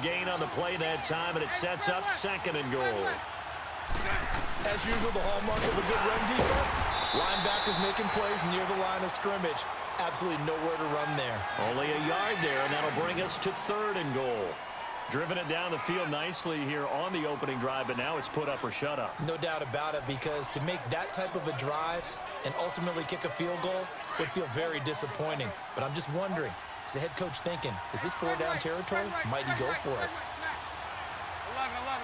gain on the play that time, and it sets up 2nd and goal. As usual, the hallmark of a good run defense. Linebackers making plays near the line of scrimmage. Absolutely nowhere to run there. Only a yard there, and that'll bring us to 3rd and goal. Driven it down the field nicely here on the opening drive, but now it's put up or shut up. No doubt about it, because to make that type of a drive and ultimately kick a field goal would feel very disappointing. But I'm just wondering, is the head coach thinking, is this 4-down territory? Might he go for it? 11.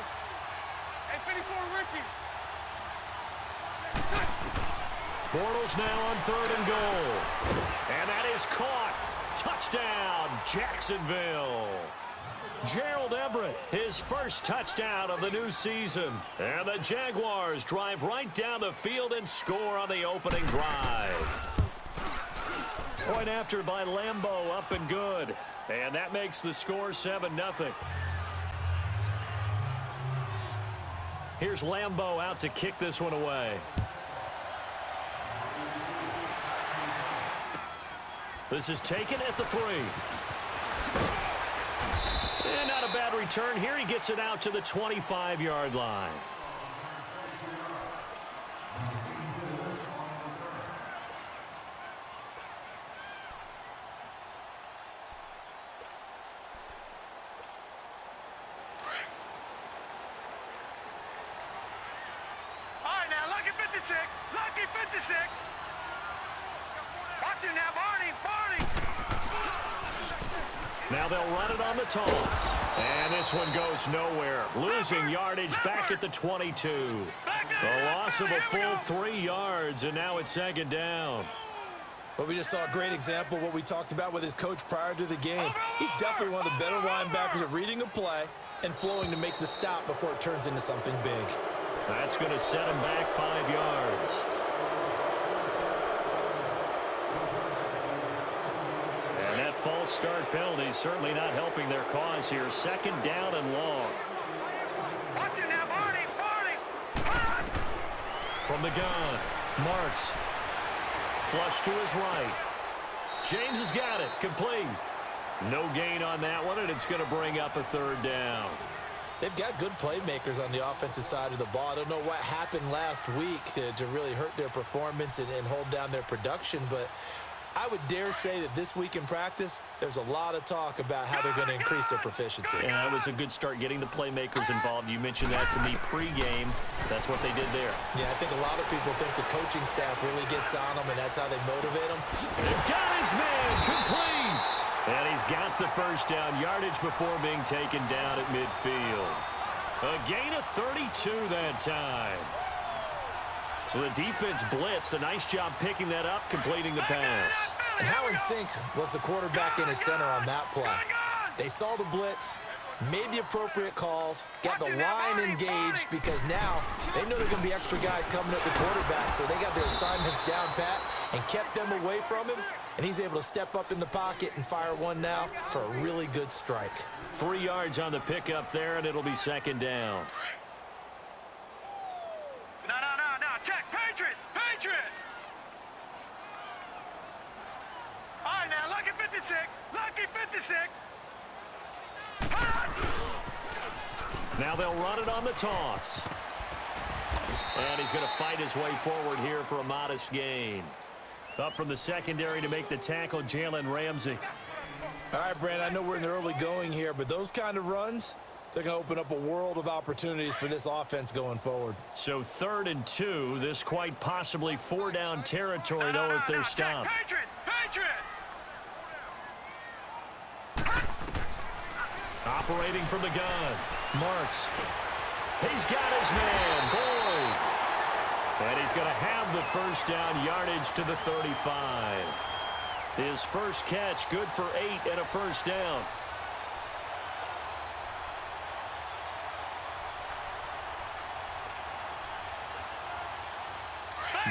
Hey, 54, Ricky. Bortles now on 3rd and goal. And that is caught. Touchdown, Jacksonville. Gerald Everett, his first touchdown of the new season. And the Jaguars drive right down the field and score on the opening drive. Point after by Lambeau, up and good. And that makes the score 7-0. Here's Lambeau out to kick this one away. This is taken at the 3. And not a bad return here. He gets it out to the 25-yard line. All right, now, lucky 56. Lucky 56. Watch him now, Barney. Now they'll run it on the toss. And this one goes nowhere. Losing yardage back at the 22. A loss of a full 3 yards, and now it's 2nd down. Well, we just saw a great example of what we talked about with his coach prior to the game. He's definitely one of the better linebackers at reading a play and flowing to make the stop before it turns into something big. That's going to set him back 5 yards. And that false start penalty is certainly not helping their cause here. 2nd down and long. Watch it now, Barney. From the gun, Marks. Flush to his right. James has got it. Complete. No gain on that one, and it's going to bring up a 3rd down. They've got good playmakers on the offensive side of the ball. I don't know what happened last week to really hurt their performance and hold down their production, but I would dare say that this week in practice, there's a lot of talk about how they're going to increase their proficiency. Yeah, it was a good start getting the playmakers involved. You mentioned that to me pregame. That's what they did there. Yeah, I think a lot of people think the coaching staff really gets on them, and that's how they motivate them. They've got his man complete. And he's got the 1st down yardage before being taken down at midfield. A gain of 32 that time. So the defense blitzed. A nice job picking that up, completing the pass. And how in sync was the quarterback in his center on that play? They saw the blitz, made the appropriate calls, got the line engaged, because now they know there are going to be extra guys coming at the quarterback, so they got their assignments down pat and kept them away from him, and he's able to step up in the pocket and fire one now for a really good strike. 3 yards on the pickup there, and it'll be 2nd down. No. Check. Patriot. All right, now, lucky 56. Lucky 56. Now they'll run it on the toss. And he's going to fight his way forward here for a modest gain. Up from the secondary to make the tackle, Jalen Ramsey. All right, Brandon, I know we're in the early going here, but those kind of runs, they're going to open up a world of opportunities for this offense going forward. So 3rd and 2, this quite possibly 4-down territory, though, if they're stopped. Patriot. Operating from the gun, Marks. He's got his man, Boyd. And he's going to have the 1st down yardage to the 35. His first catch, good for 8 and a 1st down.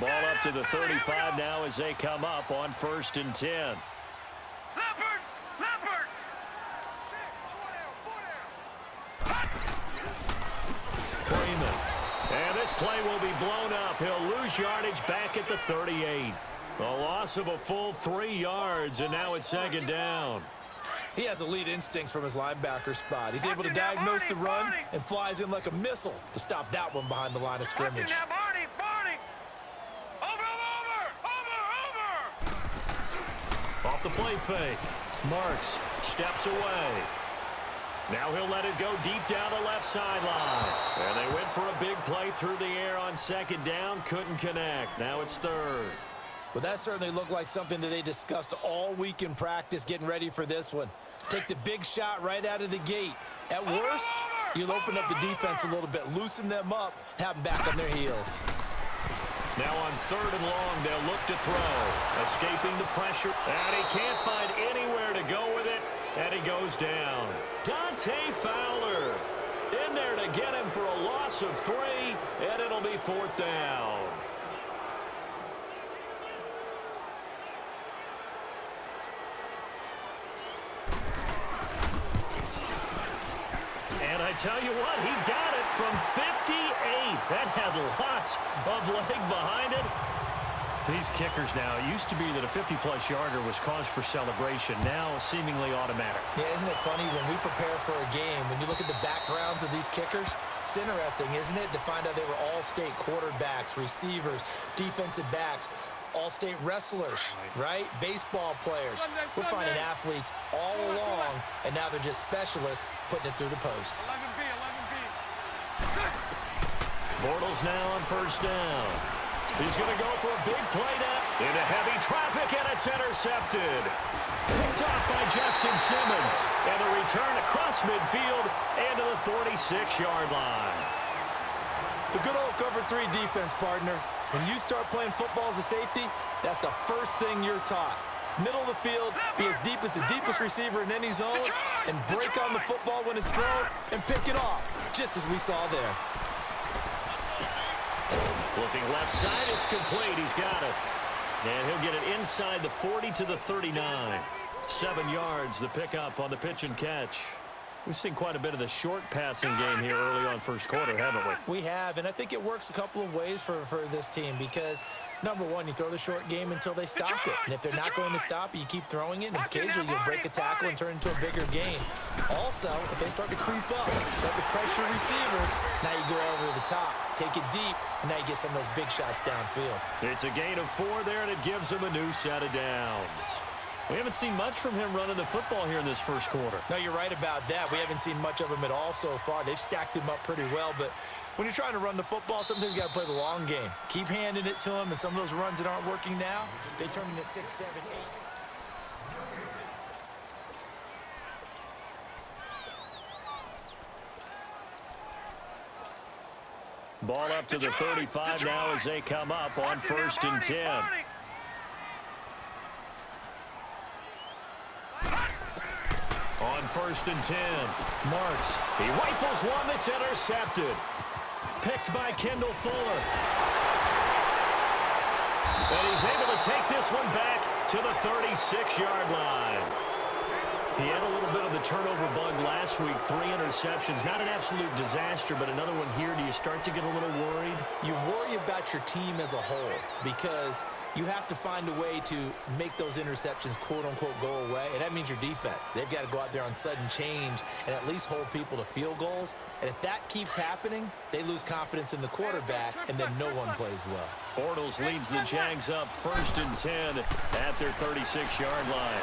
Ball up to the 35 now as they come up on 1st and 10. Leopard. Freeman. And this play will be blown up. He'll lose yardage back at the 38. A loss of a full 3 yards, and now it's 2nd down. He has elite instincts from his linebacker spot. He's able to diagnose the run and flies in like a missile to stop that one behind the line of scrimmage. Barney. Over. Off the play fake. Marks steps away. Now he'll let it go deep down the left sideline. And they went for a big play through the air on second down. Couldn't connect. Now it's third. Well, that certainly looked like something that they discussed all week in practice getting ready for this one. Take the big shot right out of the gate. At worst, you'll open up the defense a little bit, loosen them up, have them back on their heels. Now on third and long, they'll look to throw. Escaping the pressure. And he can't find anywhere to go with it. And he goes down. Dante Fowler in there to get him for a loss of 3. And it'll be fourth down. And I tell you what, he got it from 58. That had lots of leg behind it. These kickers now, it used to be that a 50-plus yarder was cause for celebration. Now seemingly automatic. Yeah, isn't it funny when we prepare for a game, when you look at the backgrounds of these kickers, it's interesting, isn't it, to find out they were all-state quarterbacks, receivers, defensive backs, all-state wrestlers, right? Baseball players. We're finding athletes all along, and now they're just specialists putting it through the posts. 11B. Bortles now on first down. He's going to go for a big play now. Into heavy traffic, and it's intercepted. Picked off by Justin Simmons. And a return across midfield and to the 46-yard line. The good old cover 3 defense, partner. When you start playing football as a safety, that's the first thing you're taught. Middle of the field, be as deep as the deepest receiver in any zone, and break on the football when it's thrown and pick it off, just as we saw there. Looking left side, it's complete. He's got it. And he'll get it inside the 40 to the 39. 7 yards, the pickup on the pitch and catch. We've seen quite a bit of the short passing game here early on first quarter, haven't we? We have, and I think it works a couple of ways for this team because, number one, you throw the short game until they stop it. And if they're not going to stop it, you keep throwing it, and occasionally you'll break a tackle and turn it into a bigger game. Also, if they start to creep up, start to pressure receivers, now you go over the top, take it deep, and now you get some of those big shots downfield. It's a gain of 4 there, and it gives them a new set of downs. We haven't seen much from him running the football here in this first quarter. No, you're right about that. We haven't seen much of him at all so far. They've stacked him up pretty well, but when you're trying to run the football, sometimes you got to play the long game. Keep handing it to him, and some of those runs that aren't working now, they turn into 6, 7, 8. Ball up to the 35 now as they come up on first and 10. On first and 10, Marks. He rifles one that's intercepted. Picked by Kendall Fuller. And he's able to take this one back to the 36-yard line. He had a little bit of the turnover bug last week, 3 interceptions. Not an absolute disaster, but another one here. Do you start to get a little worried? You worry about your team as a whole because you have to find a way to make those interceptions, quote-unquote, go away, and that means your defense. They've got to go out there on sudden change and at least hold people to field goals. And if that keeps happening, they lose confidence in the quarterback, and then no one plays well. Bortles leads the Jags up first and 10 at their 36-yard line.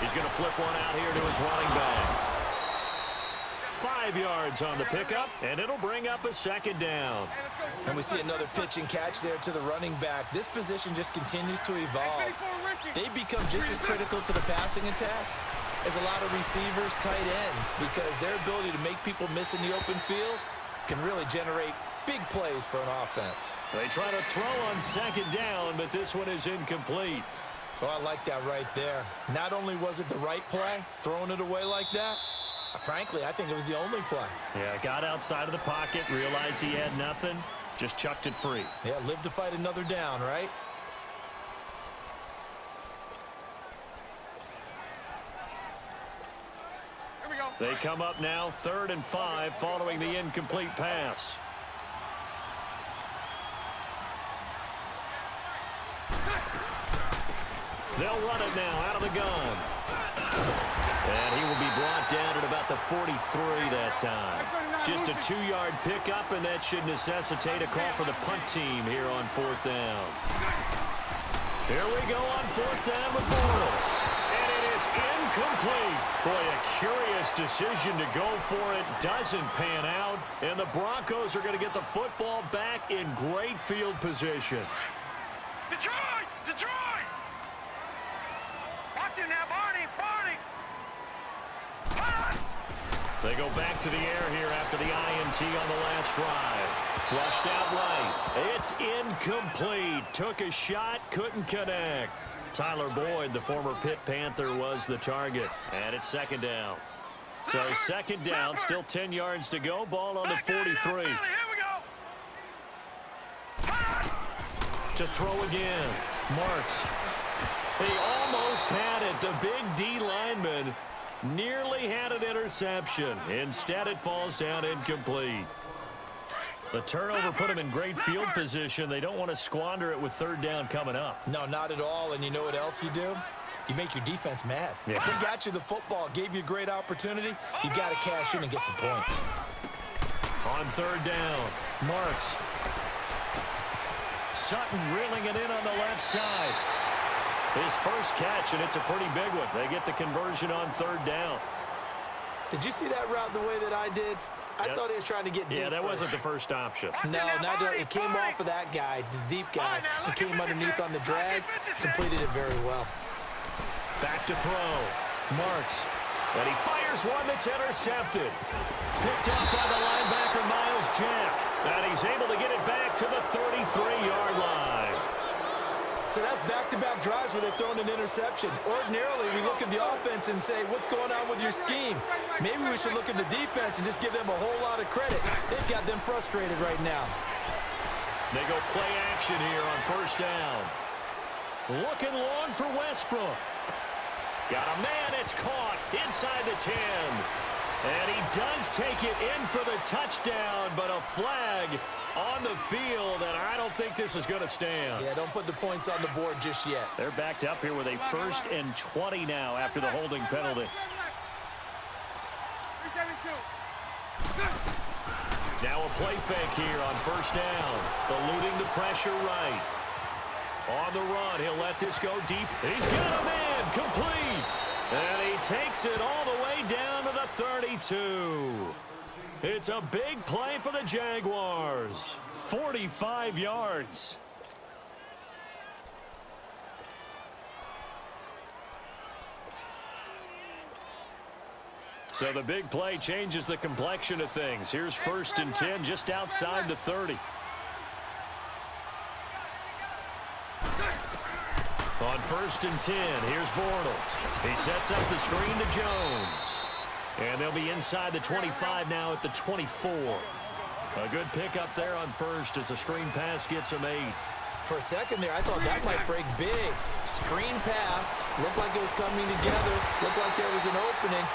He's going to flip one out here to his running back. 5 yards on the pickup, and it'll bring up a second down. And we see another pitch and catch there to the running back. This position just continues to evolve. They become just as critical to the passing attack as a lot of receivers, tight ends, because their ability to make people miss in the open field can really generate big plays for an offense. They try to throw on second down, but this one is incomplete. Oh, I like that right there. Not only was it the right play, throwing it away like that, frankly, I think it was the only play. Yeah, got outside of the pocket, realized he had nothing, just chucked it free. Yeah, live to fight another down, right? Here we go. They come up now, 3rd and 5, following the incomplete pass. They'll run it now out of the gun. And he will be brought down at about the 43 that time. Just a 2-yard pickup, and that should necessitate a call for the punt team here on 4th down. Here we go on 4th down with Bortles. And it is incomplete. Boy, a curious decision to go for it. Doesn't pan out. And the Broncos are going to get the football back in great field position. Detroit! Detroit! Watch it now, Barney! Barney! They go back to the air here after the INT on the last drive. Flushed out right. It's incomplete. Took a shot, couldn't connect. Tyler Boyd, the former Pitt Panther, was the target. And it's 2nd down. So 2nd down, still 10 yards to go. Ball on the 43. Here we go! To throw again. Marks. He almost had it. The big D lineman nearly had an interception. Instead, it falls down incomplete. The turnover put him in great field position. They don't want to squander it with 3rd down coming up. No, not at all. And you know what else you do? You make your defense mad. Yeah. They got you the football, gave you a great opportunity. You got to cash in and get some points. On 3rd down, Marks. Sutton reeling it in on the left side. His first catch, and it's a pretty big one. They get the conversion on 3rd down. Did you see that route the way that I did? I thought he was trying to get deep. Yeah, that first. wasn't the first option. No, it came off of that guy, the deep guy. He came underneath on the drag, completed it very well. Back to throw. Marks. And he fires one that's intercepted. Picked up by the linebacker, Miles Jack. And he's able to get it back to the 33-yard line. So that's back-to-back drives where they've thrown an interception. Ordinarily, we look at the offense and say, what's going on with your scheme? Maybe we should look at the defense and just give them a whole lot of credit. They've got them frustrated right now. They go play action here on 1st down. Looking long for Westbrook. Got a man, it's caught inside the 10. And he does take it in for the touchdown, but a flag on the field, and I don't think this is going to stand. Yeah, don't put the points on the board just yet. They're backed up here with a 1st and 20 now after the holding penalty. Now a play fake here on 1st down. Eluding the pressure right. On the run, he'll let this go deep. He's got a man, complete. And he takes it all the way down to the 32. It's a big play for the Jaguars. 45 yards. So the big play changes the complexion of things. Here's 1st and 10 just outside the 30. On 1st and 10, here's Bortles. He sets up the screen to Jones. And they'll be inside the 25 now at the 24. A good pickup there on 1st as the screen pass gets him 8. For a second there, I thought that might break big. Screen pass, looked like it was coming together, looked like there was an opening.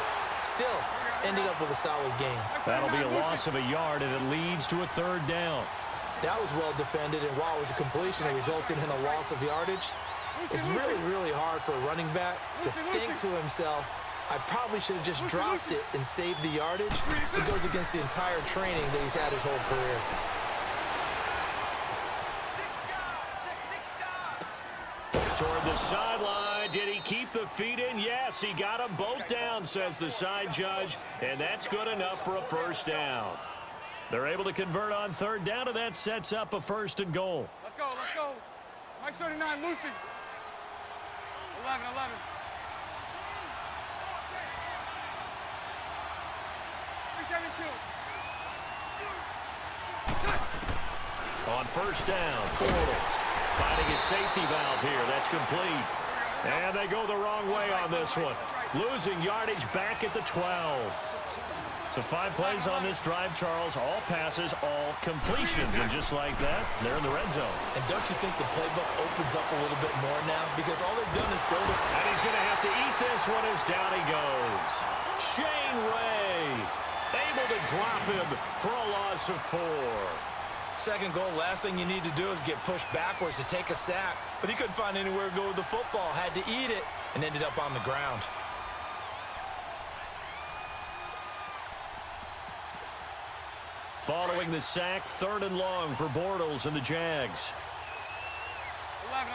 Still, ended up with a solid game. That'll be a loss of a yard, and it leads to a 3rd down. That was well defended, and while it was a completion, it resulted in a loss of yardage. It's really, really hard for a running back to think to himself, I probably should have just dropped it and saved the yardage. It goes against the entire training that he's had his whole career. Toward the sideline. Did he keep the feet in? Yes, he got them both down, says the side judge, and that's good enough for a 1st down. They're able to convert on 3rd down, and that sets up a 1st and goal. Let's go, let's go. Mike 39, Lucy. 11. On 1st down, Bortles finding his safety valve here. That's complete. And they go the wrong way on this one. Losing yardage back at the 12. So 5 plays on this drive, Charles. All passes, all completions. And just like that, they're in the red zone. And don't you think the playbook opens up a little bit more now? Because all they've done is throw it. And he's going to have to eat this one as down he goes. Shane Ray able to drop him for a loss of 4. Second goal, last thing you need to do is get pushed backwards to take a sack. But he couldn't find anywhere to go with the football. Had to eat it and ended up on the ground. Following the sack, 3rd and long for Bortles and the Jags. 11.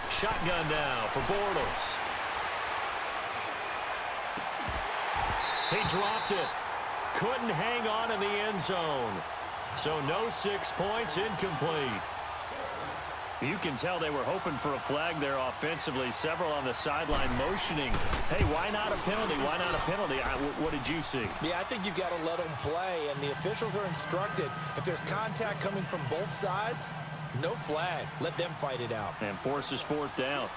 Shotgun now for Bortles. He dropped it. Couldn't hang on in the end zone. So no 6 points, incomplete. You can tell they were hoping for a flag there offensively. Several on the sideline motioning. Hey, why not a penalty? Why not a penalty? What did you see? Yeah, I think you've got to let them play, and the officials are instructed. If there's contact coming from both sides, no flag. Let them fight it out. And forces 4th down.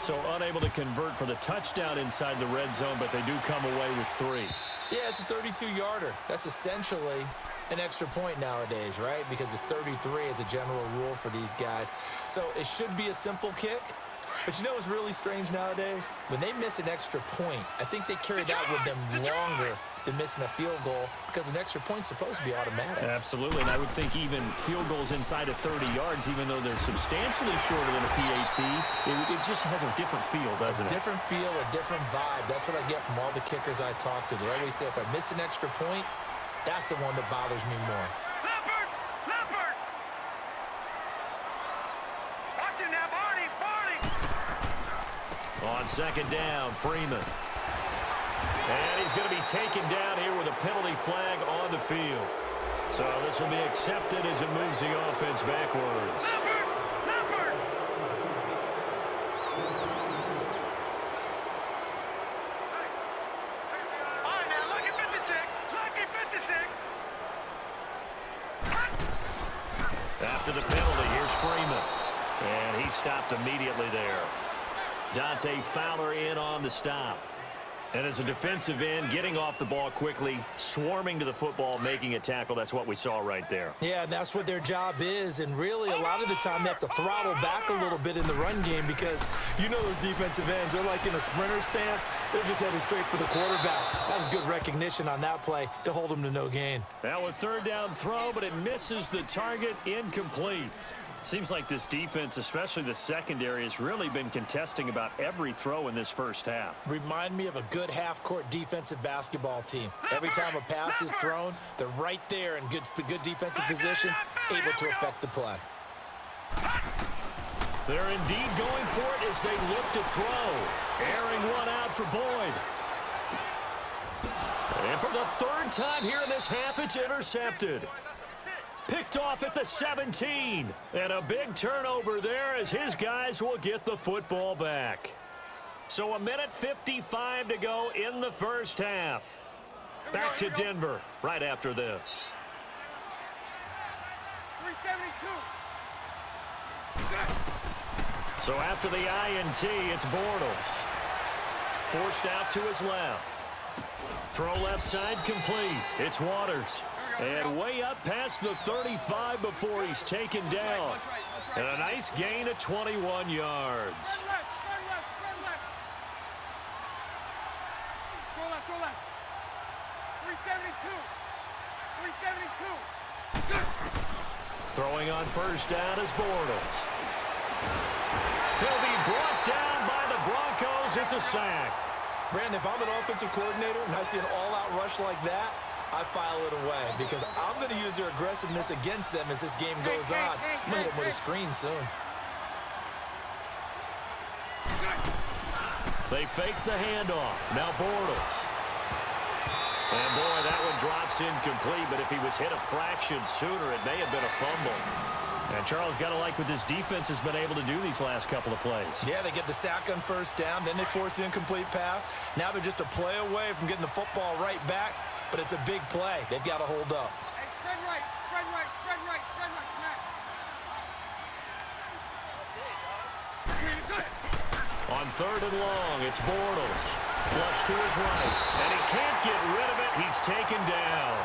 So unable to convert for the touchdown inside the red zone, but they do come away with 3. Yeah, it's a 32-yarder. That's essentially an extra point nowadays, right? Because it's 33 as a general rule for these guys. So it should be a simple kick. But you know what's really strange nowadays? When they miss an extra point, I think they carry that with them longer than missing a field goal because an extra point's supposed to be automatic. Absolutely, and I would think even field goals inside of 30 yards, even though they're substantially shorter than a PAT, it just has a different feel, doesn't it? A different feel, a different vibe. That's what I get from all the kickers I talk to. They always say, if I miss an extra point, that's the one that bothers me more. Leopard! Watching now, Barney! On 2nd down, Freeman. And he's going to be taken down here with a penalty flag on the field. So this will be accepted as it moves the offense backwards. Leopard! All right, now, look at 56. After the penalty, here's Freeman. And he stopped immediately there. Dante Fowler in on the stop. And as a defensive end, getting off the ball quickly, swarming to the football, making a tackle, that's what we saw right there. Yeah, that's what their job is, and really a lot of the time they have to throttle back a little bit in the run game because you know those defensive ends, they're like in a sprinter stance. They're just headed straight for the quarterback. That was good recognition on that play to hold them to no gain. Now a 3rd down throw, but it misses the target, incomplete. Seems like this defense, especially the secondary, has really been contesting about every throw in this first half. Remind me of a good half-court defensive basketball team. Every time a pass is thrown, they're right there in good defensive position, able to affect the play. They're indeed going for it as they look to throw. Airing one out for Boyd. And for the 3rd time here in this half, it's intercepted. Picked off at the 17. And a big turnover there as his guys will get the football back. So 1:55 to go in the first half. Back to Denver right after this. 372. So after the INT, it's Bortles. Forced out to his left. Throw left side complete. It's Waters. And way up past the 35 before he's taken down. And a nice gain of 21 yards. Spread left. Throw left. 372. Throwing on 1st down is Bortles. He'll be brought down by the Broncos. It's a sack. Brandon, if I'm an offensive coordinator and I see an all-out rush like that, I file it away because I'm going to use their aggressiveness against them as this game goes on. I'm going to hit them with a screen soon. They fake the handoff. Now Bortles. And boy, that one drops incomplete, but if he was hit a fraction sooner, it may have been a fumble. And Charles, got to like what this defense has been able to do these last couple of plays. Yeah, they get the sack on 1st down, then they force the incomplete pass. Now they're just a play away from getting the football right back, but it's a big play. They've got to hold up. Hey, spread right. On 3rd and long, it's Bortles. Flush to his right, and he can't get rid of it. He's taken down.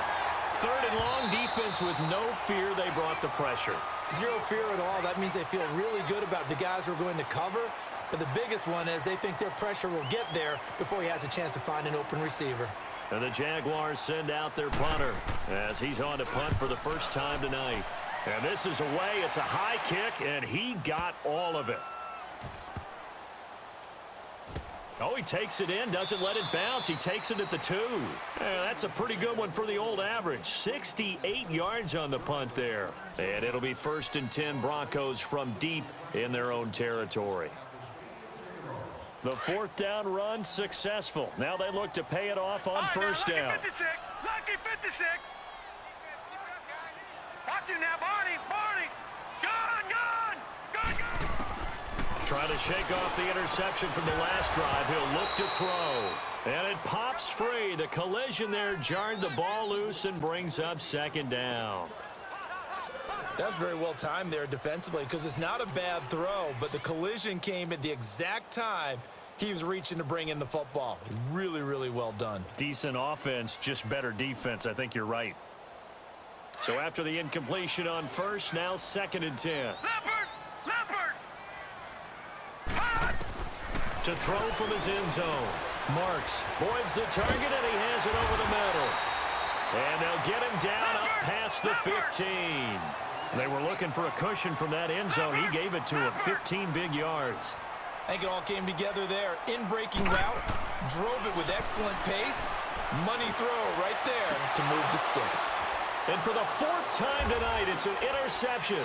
3rd and long, defense with no fear. They brought the pressure. Zero fear at all. That means they feel really good about the guys who are going to cover. But the biggest one is they think their pressure will get there before he has a chance to find an open receiver. And the Jaguars send out their punter as he's on to punt for the first time tonight. And this is away. It's a high kick, and he got all of it. Oh, he takes it in, doesn't let it bounce. He takes it at the 2. That's a pretty good one for the old average. 68 yards on the punt there. And it'll be 1st and 10 Broncos from deep in their own territory. The 4th down run successful. Now they look to pay it off on 1st down. Lucky 56. Lucky 56. Watch it now, Barney. Barney. Gone. Trying to shake off the interception from the last drive. He'll look to throw. And it pops free. The collision there jarred the ball loose and brings up 2nd down. That's very well timed there defensively because it's not a bad throw, but the collision came at the exact time he was reaching to bring in the football. Really, really well done. Decent offense, just better defense. I think you're right. So after the incompletion on 1st, now 2nd and 10. Leopard. To throw from his end zone. Marks voids the target, and he has it over the middle. And they'll get him down up past the 15. They were looking for a cushion from that end zone. He gave it to him. 15 big yards. I think it all came together there. In-breaking route, drove it with excellent pace. Money throw right there to move the sticks. And for the 4th time tonight, it's an interception.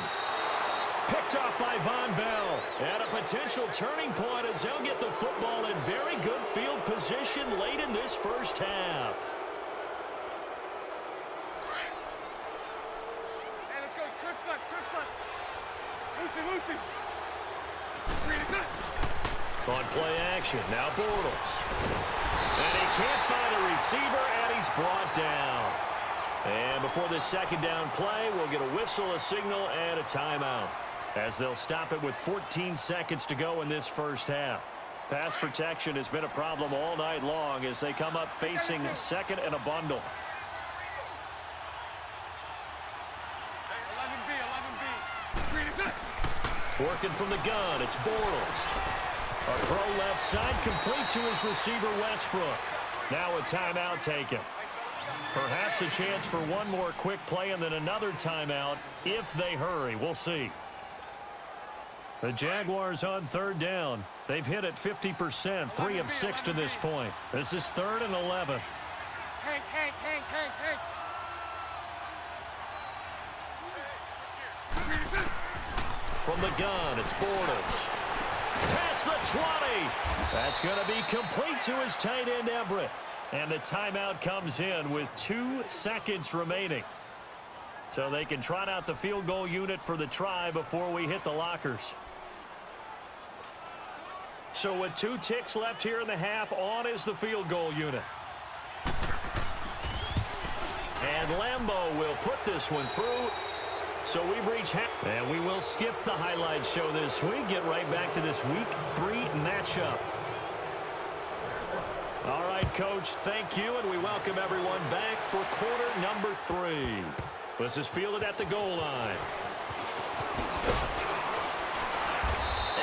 Picked off by Von Bell. And a potential turning point as they'll get the football in very good field position late in this 1st half. Hey, let's go. Trip left. Lucy. Green is it. On play action, now Bortles. And he can't find a receiver, and he's brought down. And before this 2nd down play, we'll get a whistle, a signal, and a timeout, as they'll stop it with 14 seconds to go in this 1st half. Pass protection has been a problem all night long as they come up facing 2nd and a bundle. 11B. Green is it. Working from the gun, it's Bortles. A throw left side, complete to his receiver, Westbrook. Now a timeout taken. Perhaps a chance for one more quick play and then another timeout if they hurry. We'll see. The Jaguars on 3rd down. They've hit it 50%, 3 of 6 to this point. This is 3rd and 11. Hank. Green is it. From the gun, it's Bortles. Past the 20. That's going to be complete to his tight end, Everett. And the timeout comes in with 2 seconds remaining. So they can trot out the field goal unit for the try before we hit the lockers. So with 2 ticks left here in the half, on is the field goal unit. And Lambeau will put this one through. So we've reached half. And we will skip the highlight show this week. Get right back to this Week 3 matchup. All right, Coach, thank you, and we welcome everyone back for quarter number 3. This is fielded at the goal line.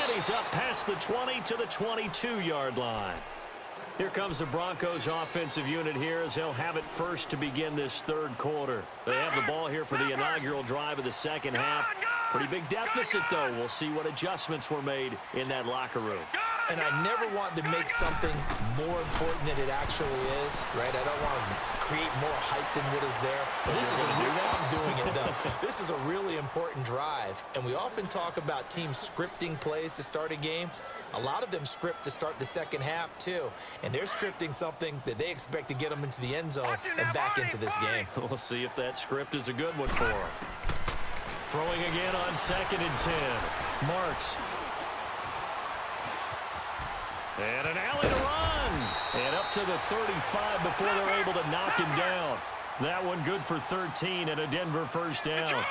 And he's up past the 20 to the 22-yard line. Here comes the Broncos offensive unit here as they'll have it first to begin this 3rd quarter. They have the ball here for the inaugural drive of the 2nd half. Pretty big deficit, though. We'll see what adjustments were made in that locker room. And I never want to make something more important than it actually is, right? I don't want to create more hype than what is there. But this is I'm doing it, though. This is a really important drive. And we often talk about teams scripting plays to start a game. A lot of them script to start the 2nd half, too. And they're scripting something that they expect to get them into the end zone and back into this game. We'll see if that script is a good one for them. Throwing again on 2nd and 10. Marks. And an alley to run. And up to the 35 before they're able to knock him down. That one good for 13 and a Denver 1st down.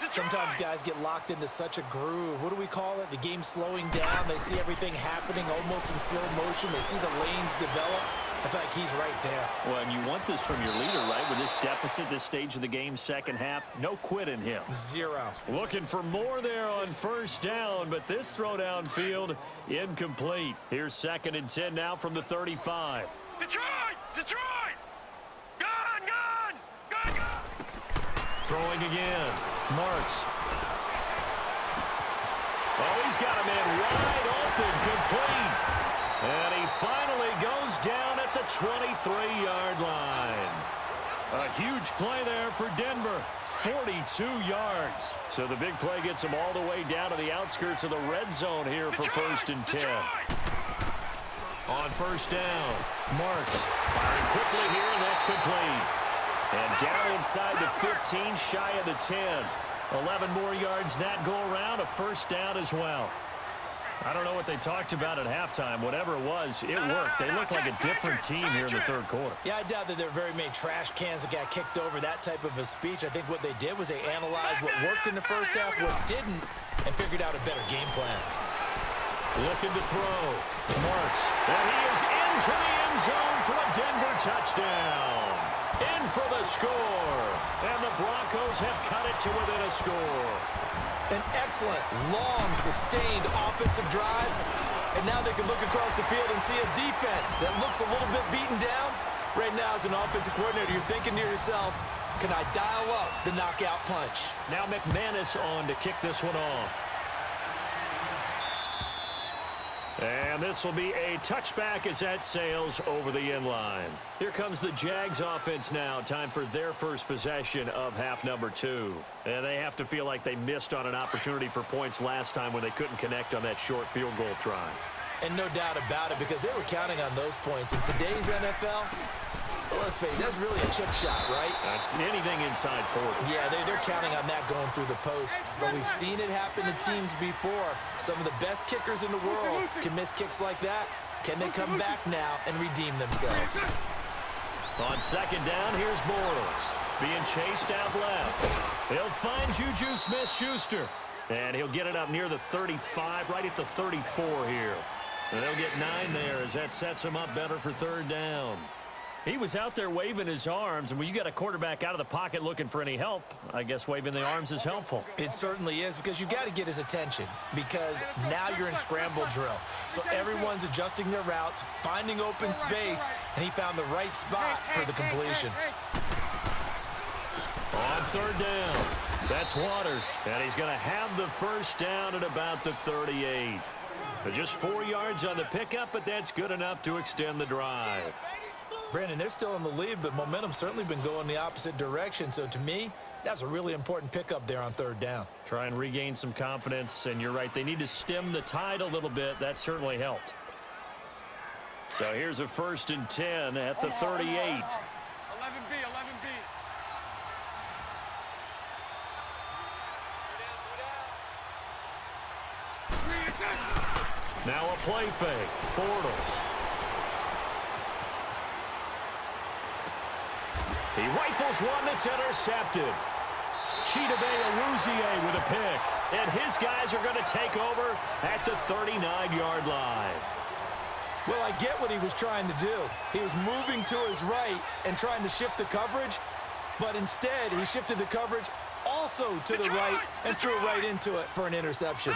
Sometimes guys get locked into such a groove. What do we call it? The game's slowing down. They see everything happening almost in slow motion. They see the lanes develop. I feel like he's right there. Well, and you want this from your leader, right? With this deficit, this stage of the game, 2nd half, no quit in him. 0. Looking for more there on 1st down, but this throw downfield incomplete. Here's 2nd and 10 now from the 35. Detroit! Gone! Throwing again. Marks. Oh, he's got a man wide open, complete. And he finally goes down at the 23-yard line. A huge play there for Denver. 42 yards. So the big play gets him all the way down to the outskirts of the red zone here for 1st and 10. On 1st down, Marks firing quickly here, and that's complete. And down inside the 15, shy of the 10. 11 more yards that go around, a 1st down as well. I don't know what they talked about at halftime. Whatever it was, it worked. They look like a different team here in the 3rd quarter. Yeah, I doubt that there are very many trash cans that got kicked over, that type of a speech. I think what they did was they analyzed what worked in the 1st half, what didn't, and figured out a better game plan. Looking to throw. Marks. And he is into the end zone for a Denver touchdown. In for the score. And the Broncos have cut it to within a score. An excellent, long, sustained offensive drive. And now they can look across the field and see a defense that looks a little bit beaten down. Right now, as an offensive coordinator, you're thinking to yourself, can I dial up the knockout punch? Now McManus on to kick this one off. And this will be a touchback as that sails over the end line. Here comes the Jags offense now. Time for their first possession of half number 2. And they have to feel like they missed on an opportunity for points last time when they couldn't connect on that short field goal try. And no doubt about it, because they were counting on those points. In today's NFL, let's face it, that's really a chip shot, right? That's anything inside 40. Yeah, they're counting on that going through the post. But we've seen it happen to teams before. Some of the best kickers in the world can miss kicks like that. Can they come back now and redeem themselves? On 2nd down, here's Bortles. Being chased out left. He'll find Juju Smith-Schuster. And he'll get it up near the 35, right at the 34 here. And they'll get 9 there as that sets him up better for 3rd down. He was out there waving his arms, and when you got a quarterback out of the pocket looking for any help, I guess waving the arms is helpful. It certainly is, because you got to get his attention, because now you're in scramble drill. So everyone's adjusting their routes, finding open space, and he found the right spot for the completion. On 3rd down, that's Waters, and he's going to have the 1st down at about the 38. Just 4 yards on the pickup, but that's good enough to extend the drive. Brandon, they're still in the lead, but momentum's certainly been going the opposite direction. So to me, that's a really important pickup there on 3rd down. Try and regain some confidence, and you're right. They need to stem the tide a little bit. That certainly helped. So here's a 1st and 10 at the 38. 11B. Now a play fake. Bortles. He rifles one that's intercepted. Chidobe Awuzie with a pick. And his guys are going to take over at the 39-yard line. Well, I get what he was trying to do. He was moving to his right and trying to shift the coverage, but instead he shifted the coverage also to the right and threw right into it for an interception.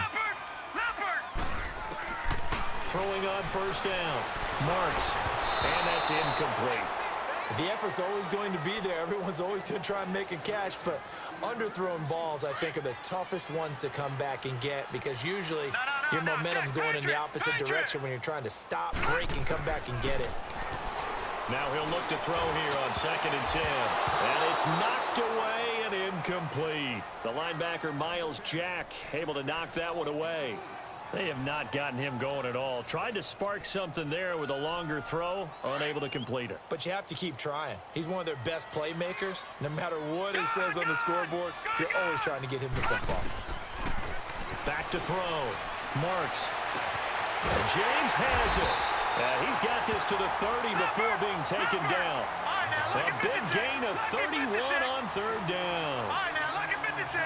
Throwing on 1st down. Marks. And that's incomplete. The effort's always going to be there. Everyone's always going to try and make a catch, but underthrown balls, I think, are the toughest ones to come back and get, because usually your momentum's going in the opposite direction when you're trying to stop, break, and come back and get it. Now he'll look to throw here on 2nd and 10. And it's knocked away and incomplete. The linebacker, Miles Jack, able to knock that one away. They have not gotten him going at all. Tried to spark something there with a longer throw, unable to complete it. But you have to keep trying. He's one of their best playmakers. No matter what it says on the scoreboard, you're always trying to get him the football. Back to throw. Marks. And James has it. He's got this to the 30 before being taken down. A big gain of 31 on 3rd down.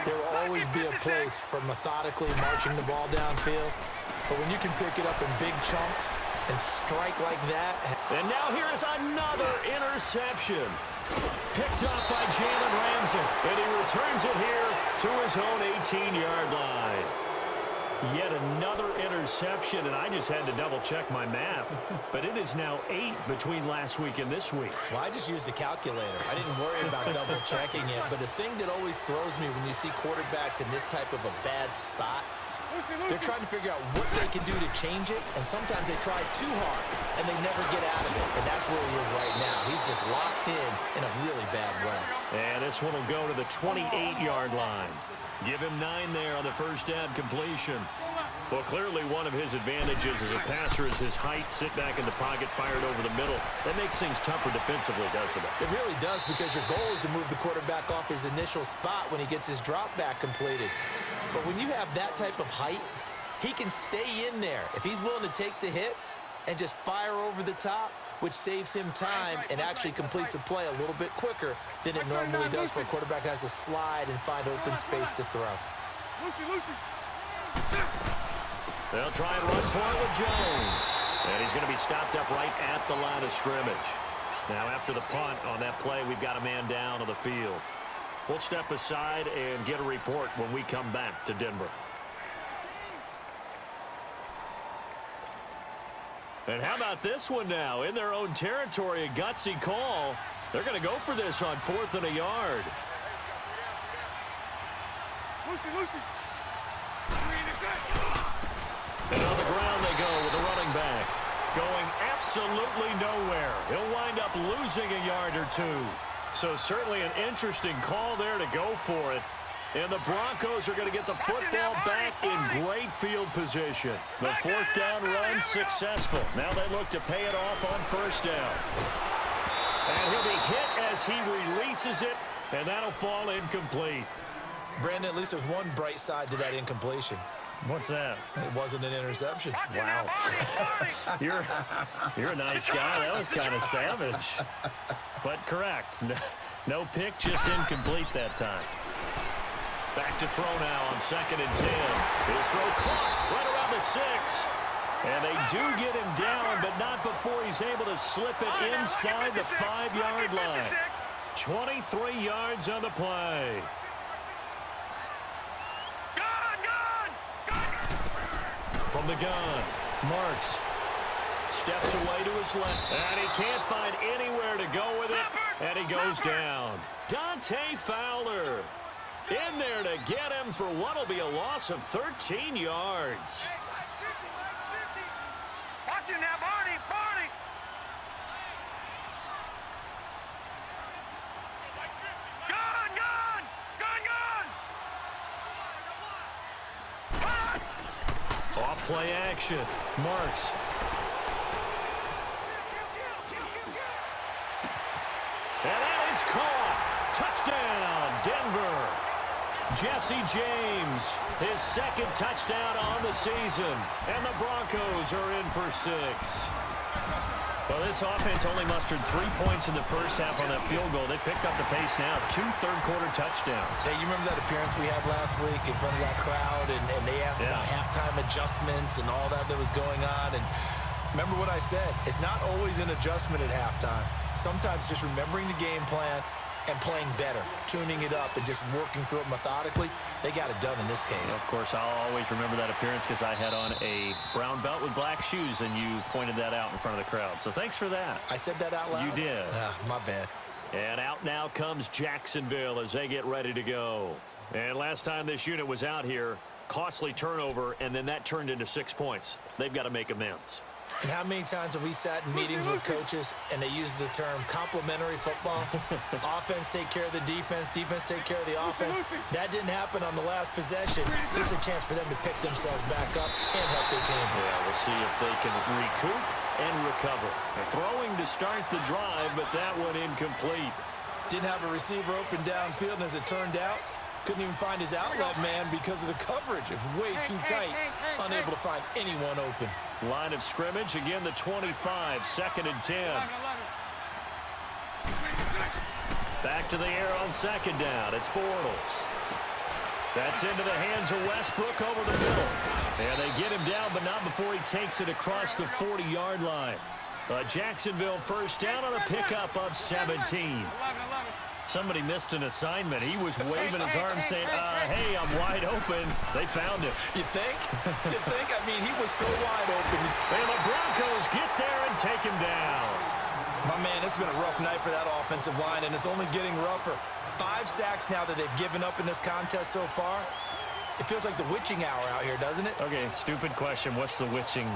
There will always be a place for methodically marching the ball downfield, but when you can pick it up in big chunks and strike like that. And now here is another interception. Picked up by Jalen Ramsey, and he returns it here to his own 18-yard line. Yet another interception, and I just had to double-check my math. But it is now 8 between last week and this week. Well, I just used a calculator. I didn't worry about double-checking it. But the thing that always throws me when you see quarterbacks in this type of a bad spot They're trying to figure out what they can do to change it, and sometimes they try too hard, and they never get out of it. And that's where he is right now. He's just locked in a really bad way. And this one will go to the 28-yard line. Give him 9 there on the first down completion. Well, clearly one of his advantages as a passer is his height. Sit back in the pocket, fired over the middle. That makes things tougher defensively, doesn't it? It really does, because your goal is to move the quarterback off his initial spot when he gets his drop back completed. But when you have that type of height, he can stay in there. If he's willing to take the hits and just fire over the top, which saves him time and actually completes a play a little bit quicker than it normally does for a quarterback who has to slide and find open space to throw. They'll try and run for it with Jones. And he's going to be stopped up right at the line of scrimmage. Now, after the punt on that play, we've got a man down on the field. We'll step aside and get a report when we come back to Denver. And how about this one now? In their own territory, a gutsy call. They're going to go for this on 4th and a yard. And on the ground they go with the running back. Going absolutely nowhere. He'll wind up losing a yard or 2. So certainly an interesting call there to go for it. And the Broncos are going to get the football back in great field position. The 4th down run successful. Now they look to pay it off on 1st down. And he'll be hit as he releases it, and that'll fall incomplete. Brandon, at least there's one bright side to that incompletion. What's that? It wasn't an interception. Wow. You're a nice guy. That was kind of savage. But correct. No pick, just incomplete that time. Back to throw now on 2nd and 10. His throw caught right around the 6. And they do get him down, but not before he's able to slip it inside the 5-yard line. 23 yards on the play. From the gun, Marks steps away to his left. And he can't find anywhere to go with it. And he goes down. Dante Fowler in there to get him for what will be a loss of 13 yards. Watch it now, Barney, Barney. Gun, gun, gun, gun. Off play action. Marks. And that is caught. Touchdown, Denver. Jesse James, his 2nd touchdown on the season. And the Broncos are in for 6. Well, this offense only mustered 3 points in the first half on that field goal. They picked up the pace now. 2 third-quarter touchdowns. Hey, you remember that appearance we had last week in front of that crowd, and they asked about halftime adjustments and all that was going on. And remember what I said. It's not always an adjustment at halftime. Sometimes just remembering the game plan and playing better, tuning it up and just working through it methodically. They got it done in this case. Of course, I'll always remember that appearance because I had on a brown belt with black shoes, and you pointed that out in front of the crowd. So thanks for that. I said that out loud? You did. My bad. And out now comes Jacksonville as they get ready to go. And last time this unit was out here, costly turnover, and then that turned into 6 points. They've got to make amends. And how many times have we sat in meetings with coaches and they use the term complementary football? Offense take care of the defense, defense take care of the offense. That didn't happen on the last possession. This is a chance for them to pick themselves back up and help their team. Yeah, we'll see if they can recoup and recover. They're throwing to start the drive, but that one incomplete. Didn't have a receiver open downfield, and as it turned out, couldn't even find his outlet man because of the coverage. It was way too tight, unable to find anyone open. Line of scrimmage, again the 25, 2nd and 10. Back to the air on 2nd down. It's Bortles. That's into the hands of Westbrook over the middle. And they get him down, but not before he takes it across the 40-yard line. Jacksonville first down on a pickup of 17. Somebody missed an assignment. He was waving his arms saying, hey, I'm wide open. They found him. You think? You think? I mean, he was so wide open. And the Broncos get there and take him down. My man, it's been a rough night for that offensive line, and it's only getting rougher. 5 sacks now that they've given up in this contest so far. It feels like the witching hour out here, doesn't it? Okay, stupid question. What's the witching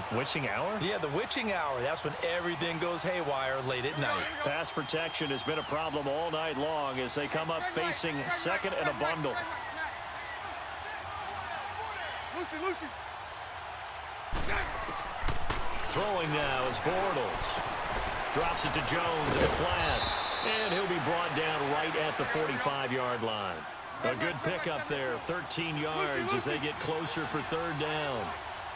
hour? Yeah, the witching hour. That's when everything goes haywire late at night. Pass protection has been a problem all night long as they come up facing second and a bundle. Lucy. Throwing now is Bortles. Drops it to Jones in the flat. And he'll be brought down right at the 45-yard line. A good pickup there, 13 yards as they get closer for third down.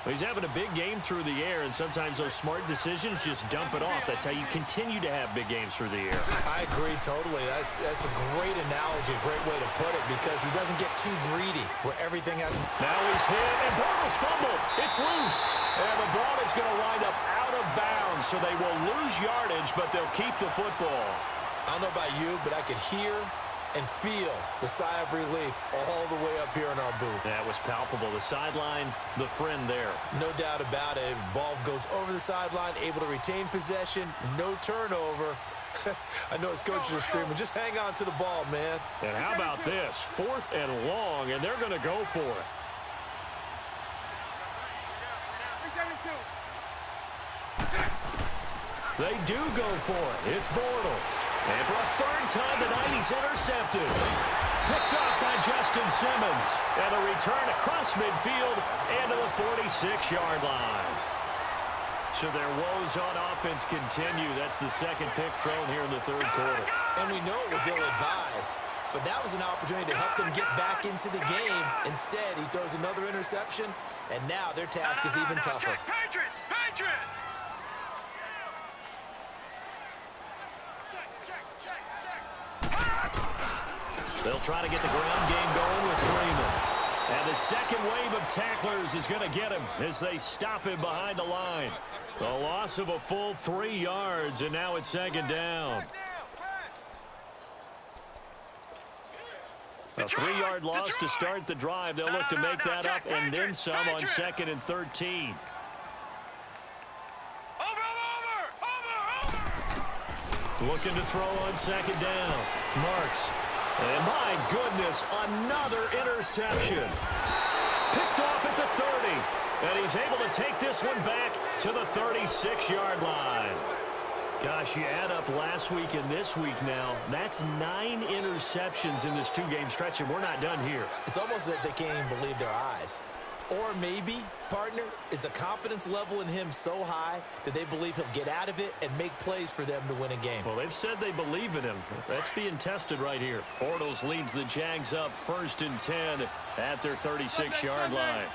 He's having a big game through the air, and sometimes those smart decisions just dump it off. That's how you continue to have big games through the air. I agree totally. That's a great analogy, a great way to put it, because he doesn't get too greedy where everything has... Now he's hit, and Bortles fumbled. It's loose. And the ball is going to wind up out of bounds, so they will lose yardage, but they'll keep the football. I don't know about you, but I could hear and feel the sigh of relief all the way up here in our booth. That was palpable. The sideline, the friend there. No doubt about it. Ball goes over the sideline, able to retain possession, no turnover. I know his coaches are screaming, just hang on to the ball, man. And how about this? 4th and long, and they're going to go for it. 372. They do go for it. It's Bortles. And for a third time tonight, he's intercepted. Picked up by Justin Simmons. And a return across midfield and to the 46-yard line. So their woes on offense continue. That's the second pick thrown here in the third quarter. And we know it was ill-advised, but that was an opportunity to help them get back into the game. Instead, he throws another interception, and now their task is even tougher. Patriot! They'll try to get the ground game going with Freeman. And the second wave of tacklers is going to get him as they stop him behind the line. A loss of a full 3 yards, and now it's second down. A 3-yard loss to start the drive. They'll look to make that up and then some on 2nd and 13. Looking to throw on 2nd down. Marks. And my goodness, another interception. Picked off at the 30. And he's able to take this one back to the 36-yard line. Gosh, you add up last week and this week now. That's 9 interceptions in this 2-game stretch, and we're not done here. It's almost as if they can't even believe their eyes. Or maybe, partner, is the confidence level in him so high that they believe he'll get out of it and make plays for them to win a game. Well, they've said they believe in him. That's being tested right here. Bortles leads the Jags up 1st and 10 at their 36-yard line.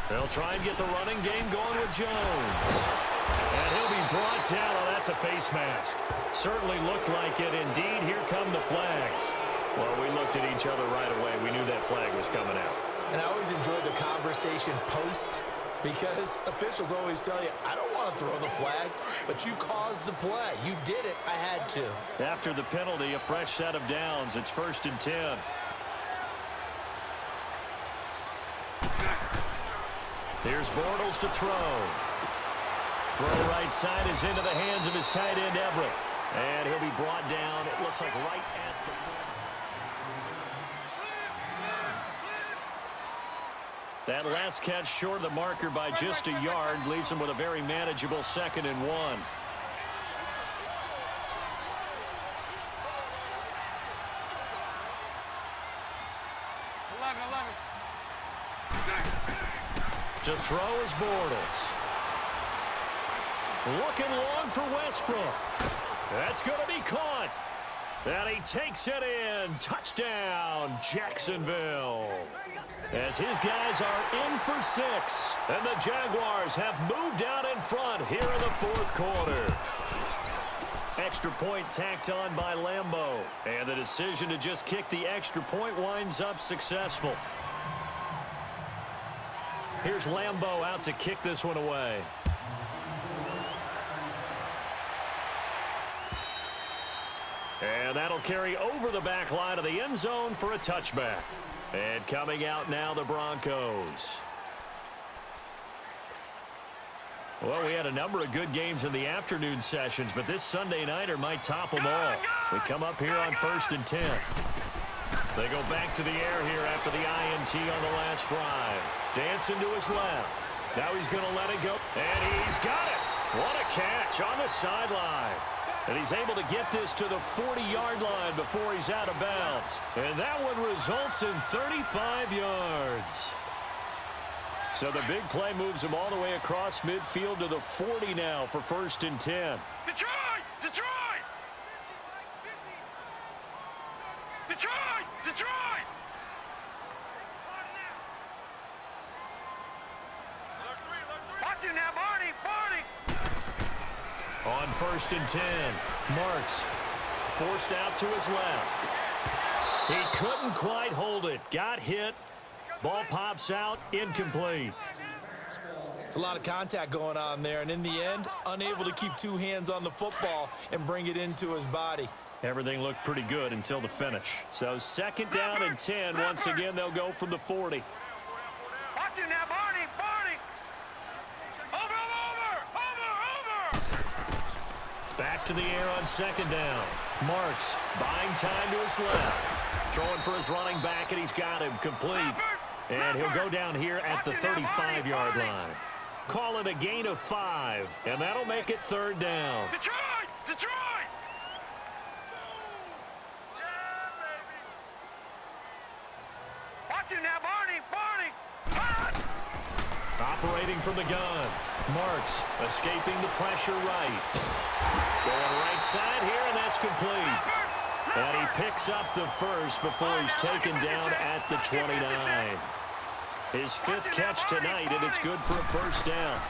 They'll try and get the running game going with Jones. And he'll be brought down. Oh, that's a face mask. Certainly looked like it. Indeed, here come the flags. Well, we looked at each other right away. We knew that flag was coming out. And I always enjoy the conversation post because officials always tell you, I don't want to throw the flag, but you caused the play. You did it. I had to. After the penalty, a fresh set of downs. It's 1st and 10. Here's Bortles to throw. Throw right side is into the hands of his tight end, Everett. And he'll be brought down, it looks like right at the front. That last catch short of the marker by just a yard leaves him with a very manageable 2nd and 1. To throw is Bortles. Looking long for Westbrook. That's going to be caught. And he takes it in. Touchdown, Jacksonville. As his guys are in for 6. And the Jaguars have moved out in front here in the 4th quarter. Extra point tacked on by Lambeau. And the decision to just kick the extra point winds up successful. Here's Lambeau out to kick this one away. And that'll carry over the back line of the end zone for a touchback. And coming out now, the Broncos. Well, we had a number of good games in the afternoon sessions, but this Sunday nighter might top them all. We come up here on 1st and 10. They go back to the air here after the INT on the last drive. Dancing to his left. Now he's going to let it go. And he's got it. What a catch on the sideline. And he's able to get this to the 40-yard line before he's out of bounds. And that one results in 35 yards. So the big play moves him all the way across midfield to the 40 now for 1st and 10. Detroit! Detroit! Detroit! Detroit! Watch it now, Barney! Barney! On 1st and 10, Marks forced out to his left. He couldn't quite hold it. Got hit. Ball pops out, incomplete. It's a lot of contact going on there, and in the end, unable to keep two hands on the football and bring it into his body. Everything looked pretty good until the finish. So 2nd down and 10. Once again, they'll go from the 40. Watch it now, Barney! Barney! Over! Back to the air on 2nd down. Marks buying time to his left. Throwing for his running back, and he's got him complete. And he'll go down here at the 35-yard line. Call it a gain of 5, and that'll make it 3rd down. Detroit! Detroit! Watch it now, Barney! Barney! Operating from the gun. Marks escaping the pressure right. Going right side here, and that's complete. And he picks up the first before he's taken down at the 29. His 5th catch tonight, and it's good for a 1st down.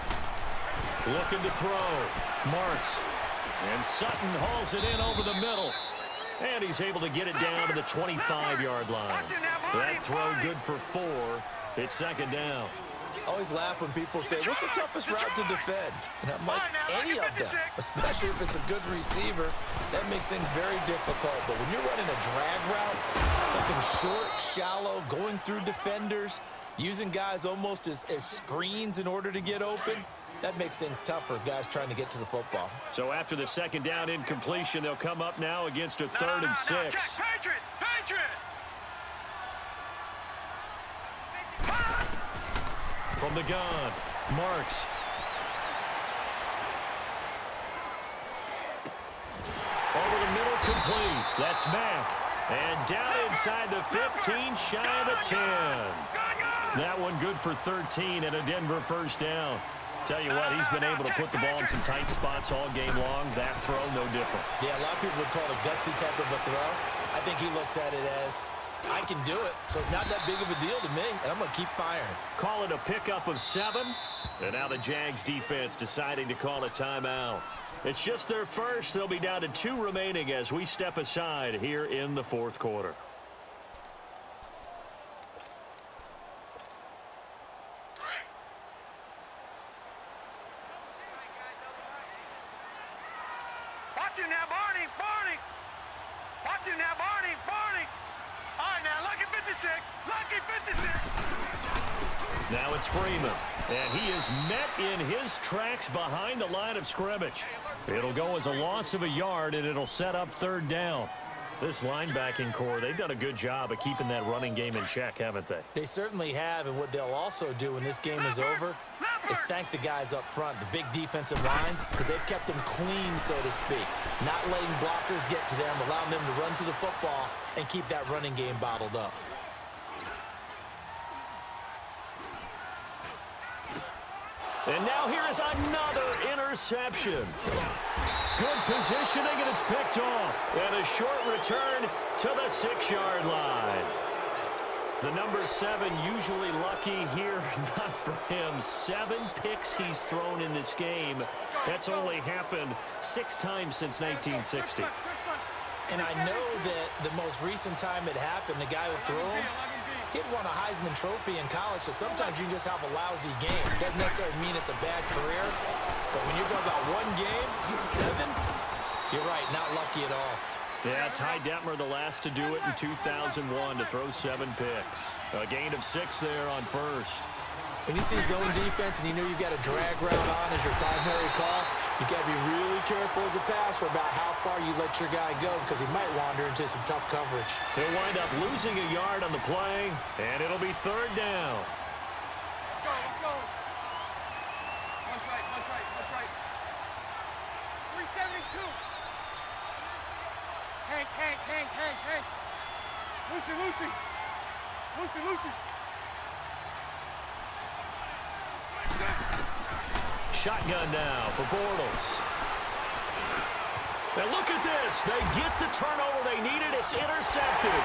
Looking to throw. Marks. And Sutton hauls it in over the middle. And he's able to get it down to the 25-yard line. That throw good for 4. It's 2nd down. Always laugh when people say, what's the toughest route to defend? And I'm like, any of them, especially if it's a good receiver. That makes things very difficult. But when you're running a drag route, something short, shallow, going through defenders, using guys almost as screens in order to get open, that makes things tough for guys trying to get to the football. So after the 2nd down incompletion, they'll come up now against a 3rd and 6. Patriot! Patriot! From the gun, Marks. Over the middle, complete. That's Mack. And down inside the 15, shy of the 10. That one good for 13 and a Denver 1st down. Tell you what, he's been able to put the ball in some tight spots all game long. That throw, no different. Yeah, a lot of people would call it a gutsy type of a throw. I think he looks at it as, I can do it, so it's not that big of a deal to me, and I'm going to keep firing. Call it a pickup of 7. And now the Jags defense deciding to call a timeout. It's just their first. They'll be down to 2 remaining as we step aside here in the 4th quarter. Watch it now, Barney! Barney! Watch it now, Barney! Barney! All right, now, lucky 56! Lucky 56! Now it's Freeman, and he is met in his tracks behind the line of scrimmage. It'll go as a loss of a yard, and it'll set up 3rd down. This linebacking core, they've done a good job of keeping that running game in check, haven't they? They certainly have, and what they'll also do when this game is over is thank the guys up front, the big defensive line, because they've kept them clean, so to speak. Not letting blockers get to them, allowing them to run to the football and keep that running game bottled up. And now here is another interception. Good positioning, and it's picked off. And a short return to the 6-yard line. The number 7 usually lucky here, not for him. 7 picks he's thrown in this game. That's only happened 6 times since 1960. And I know that the most recent time it happened, the guy who threw him, he'd won a Heisman Trophy in college, so sometimes you just have a lousy game. Doesn't necessarily mean it's a bad career, but when you're talking about one game, 7, you're right, not lucky at all. Yeah, Ty Detmer the last to do it in 2001 to throw 7 picks. A gain of 6 there on first. When you see zone defense and you know you've got a drag route on as your primary call, You got to be really careful as a passer about how far you let your guy go because he might wander into some tough coverage. He'll wind up losing a yard on the play, and it'll be third down. Let's go, let's go. Punch right, punch right, punch right. 372. Hank. Lucy. Shotgun now for Bortles. Now look at this. They get the turnover they needed. It's intercepted.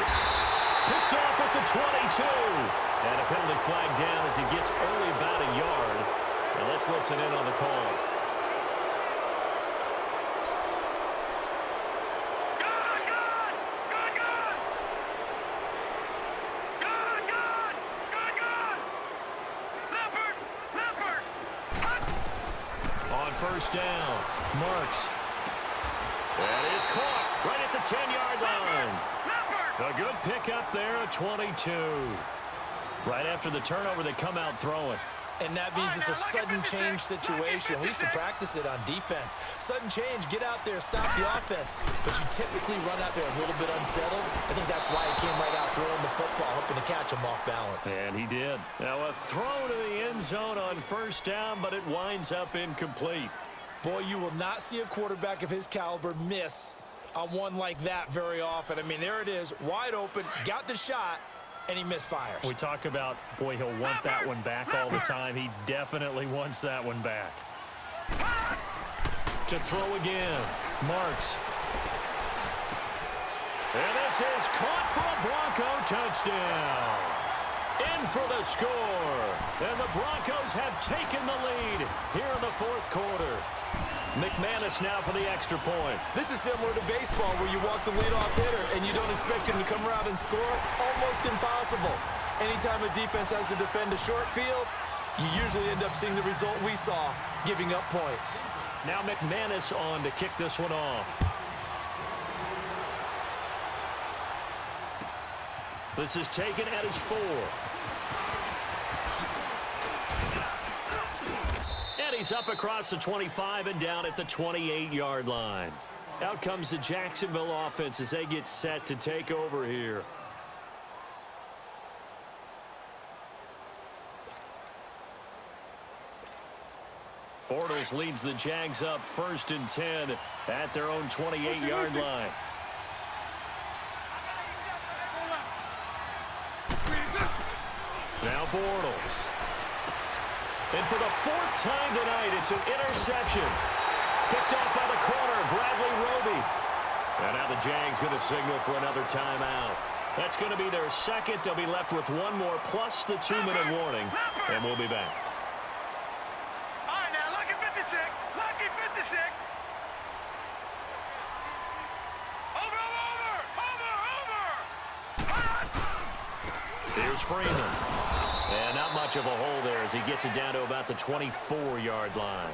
Picked off at the 22. And a penalty flag down as he gets only about a yard. Now let's listen in on the call. First down. Marks. That is caught right at the 10-yard line. A good pickup there at 22. Right after the turnover, they come out throwing. And that means it's a sudden change situation. We used to practice it on defense. Sudden change, get out there, stop the offense. But you typically run out there a little bit unsettled. I think that's why he came right out throwing the football, hoping to catch him off balance. And he did. Now a throw to the end zone on first down, but it winds up incomplete. Boy, you will not see a quarterback of his caliber miss on one like that very often. I mean, there it is, wide open, got the shot, and he misfires. We talk about, boy, he'll want that one back all the time. He definitely wants that one back. To throw again. Marks. And this is caught for a Bronco touchdown. In for the score. And the Broncos have taken the lead here in the fourth quarter. McManus now for the extra point. This is similar to baseball where you walk the leadoff hitter and you don't expect him to come around and score. Almost impossible. Anytime a defense has to defend a short field, you usually end up seeing the result we saw, giving up points. Now McManus on to kick this one off. This is taken at his 4. And he's up across the 25 and down at the 28-yard line. Out comes the Jacksonville offense as they get set to take over here. Bortles leads the Jags up 1st and 10 at their own 28-yard line. Now Bortles. And for the 4th time tonight, it's an interception. Picked off by the corner, Bradley Roby. And now the Jags going to signal for another timeout. That's going to be their second. They'll be left with one more plus the 2-minute warning. And we'll be back. All right, now, lucky 56. Lucky 56. Over. Here's Freeman. And not much of a hole there as he gets it down to about the 24-yard line.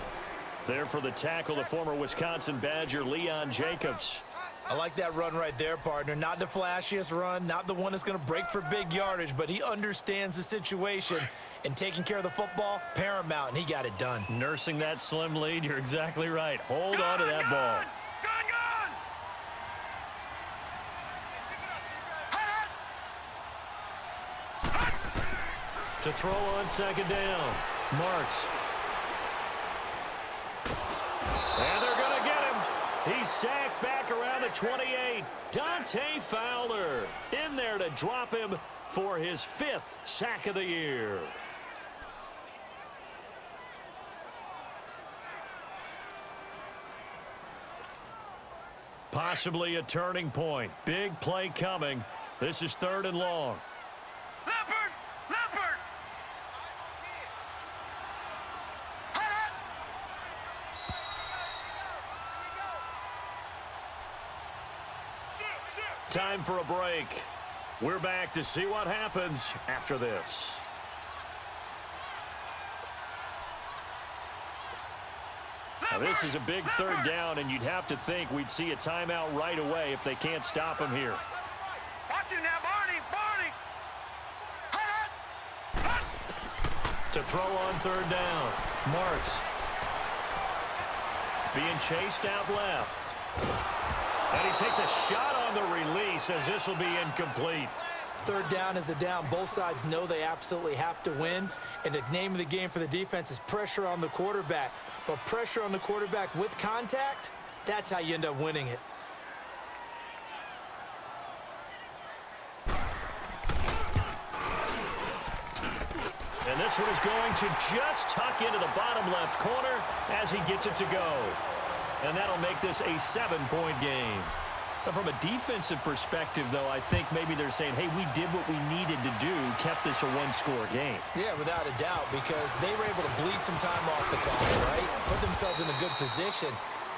There for the tackle, the former Wisconsin Badger, Leon Jacobs. I like that run right there, partner. Not the flashiest run, not the one that's going to break for big yardage, but he understands the situation, and taking care of the football, paramount, and he got it done. Nursing that slim lead, you're exactly right. Hold on to that ball. To throw on 2nd down. Marks. And they're going to get him. He's sacked back around the 28. Dante Fowler in there to drop him for his 5th sack of the year. Possibly a turning point. Big play coming. This is 3rd and long. Leopard! Time for a break. We're back to see what happens after this. Now this is a big 3rd down, and you'd have to think we'd see a timeout right away if they can't stop him here. Watch it now, Barney! To throw on 3rd down. Marks. being chased out left. And he takes a shot on the release as this will be incomplete. Third down is a down. Both sides know they absolutely have to win. And the name of the game for the defense is pressure on the quarterback. But pressure on the quarterback with contact, that's how you end up winning it. And this one is going to just tuck into the bottom left corner as he gets it to go. And that'll make this a 7-point game. But from a defensive perspective, though, I think maybe they're saying, hey, we did what we needed to do, kept this a one-score game. Yeah, without a doubt, because they were able to bleed some time off the clock, right? Put themselves in a good position,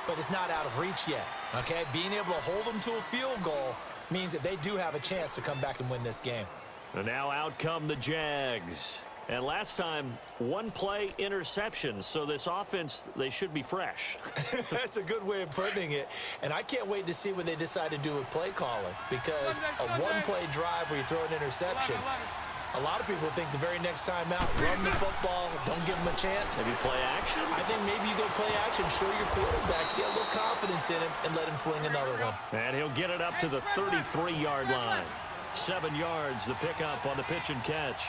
but it's not out of reach yet, okay? Being able to hold them to a field goal means that they do have a chance to come back and win this game. And now out come the Jags. And last time, one-play interceptions, so this offense, they should be fresh. That's a good way of putting it. And I can't wait to see what they decide to do with play calling, because a one-play drive where you throw an interception, a lot of people think the very next time out, run the football, don't give them a chance. Maybe play action? I think maybe you go play action, show your quarterback, get a little confidence in him, and let him fling another one. And he'll get it up to the 33-yard line. 7 yards, the pickup on the pitch and catch.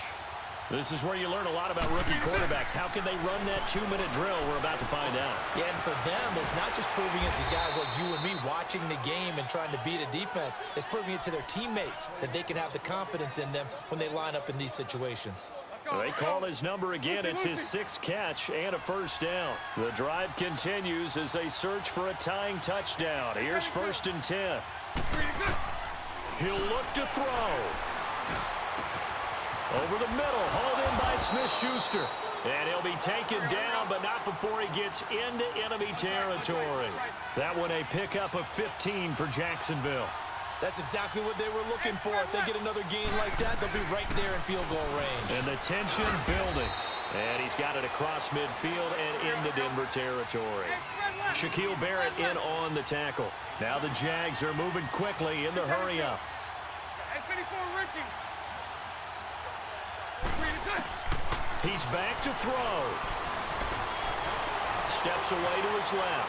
This is where you learn a lot about rookie quarterbacks. How can they run that 2-minute drill? We're about to find out. Yeah, and for them, it's not just proving it to guys like you and me watching the game and trying to beat a defense. It's proving it to their teammates that they can have the confidence in them when they line up in these situations. They call his number again. It's his 6th catch and a first down. The drive continues as they search for a tying touchdown. Here's 1st and 10. He'll look to throw. Over the middle, hauled in by Smith-Schuster. And he'll be taken down, but not before he gets into enemy territory. That one a pickup of 15 for Jacksonville. That's exactly what they were looking for. If they get another gain like that, they'll be right there in field goal range. And the tension building. And he's got it across midfield and into Denver territory. Shaquille Barrett in on the tackle. Now the Jags are moving quickly in the hurry-up. He's back to throw. Steps away to his left.